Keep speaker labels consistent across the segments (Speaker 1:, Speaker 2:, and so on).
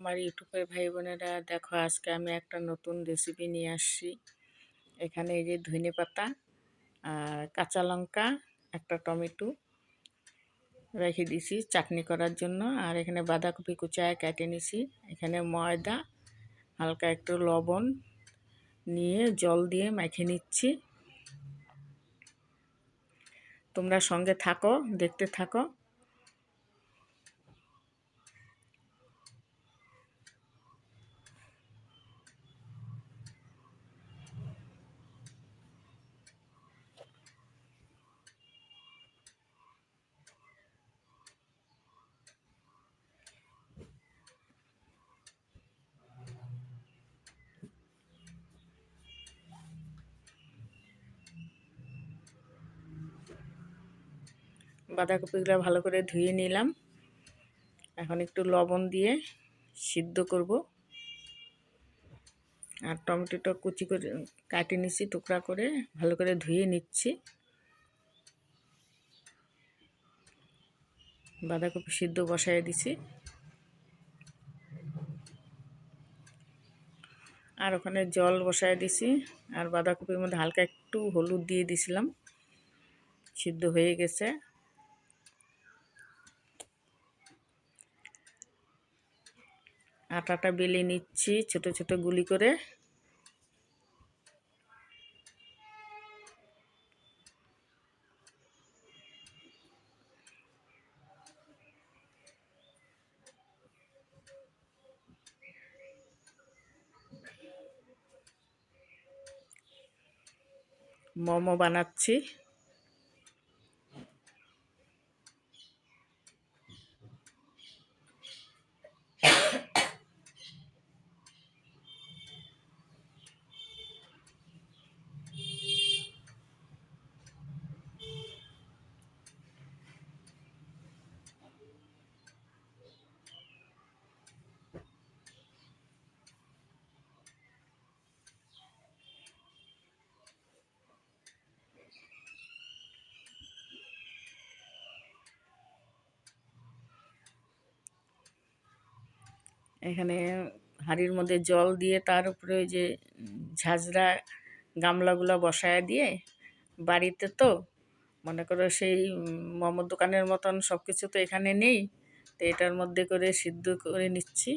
Speaker 1: আমার ইউটিউবের ভাই বোনেরা, দেখো আজকে আমি একটা নতুন রেসিপি নিয়ে আসছি। এখানে এই যে ধনেপাতা আর কাঁচা লঙ্কা, একটা টমেটো রেখে দিছি চাটনি করার জন্য। আর এখানে বাঁধাকপি কুচায় কেটে নিছি। এখানে ময়দা, হালকা একটু লবণ নিয়ে জল দিয়ে মেখে নিচ্ছি। তোমরা সঙ্গে থাকো, দেখতে থাকো। বাঁধাকপিগুলো ভালো করে ধুয়ে নিলাম। এখন একটু লবণ দিয়ে সিদ্ধ করব। আর টমেটোটা কুচি করে কাটে নিচ্ছি টুকরা করে, ভালো করে ধুয়ে নিচ্ছি। বাঁধাকপি সিদ্ধ বসায় দিছি। আর ওখানে জল বসায় দিছি। আর বাঁধাকপির মধ্যে হালকা একটু হলুদ দিয়ে দিছিলাম। সিদ্ধ হয়ে গেছে। আটাটা বেলে নিচ্ছি ছোট ছোট গুলি করে। মোমো বানাচ্ছি। এখানে হাঁড়ির মধ্যে জল দিয়ে তার উপরে ওই যে ঝাঁঝরা গামলাগুলো বসায় দিয়ে, বাড়িতে তো মনে করো সেই মোমোর দোকানের মতন সব কিছু তো এখানে নেই, তো এটার মধ্যে করে সিদ্ধ করে নিচ্ছি।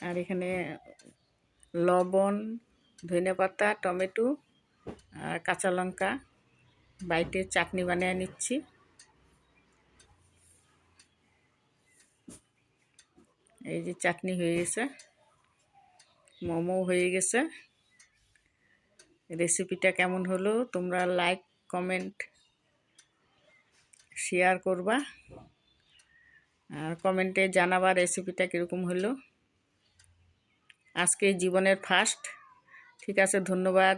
Speaker 1: আর এখানে লবণ, ধনেপাতা, টমেটো আর কাঁচা লঙ্কা বাইটে চাটনি বানিয়ে নিচ্ছি। এই যে চাটনি হয়ে গেছে, মোমো হয়ে গেছে। রেসিপিটা কেমন হলো তোমরা লাইক, কমেন্ট, শেয়ার করবা। আর কমেন্টে জানাবা রেসিপিটা কীরকম হলো। আজকে জীবনের ফার্স্ট। ঠিক আছে, ধন্যবাদ।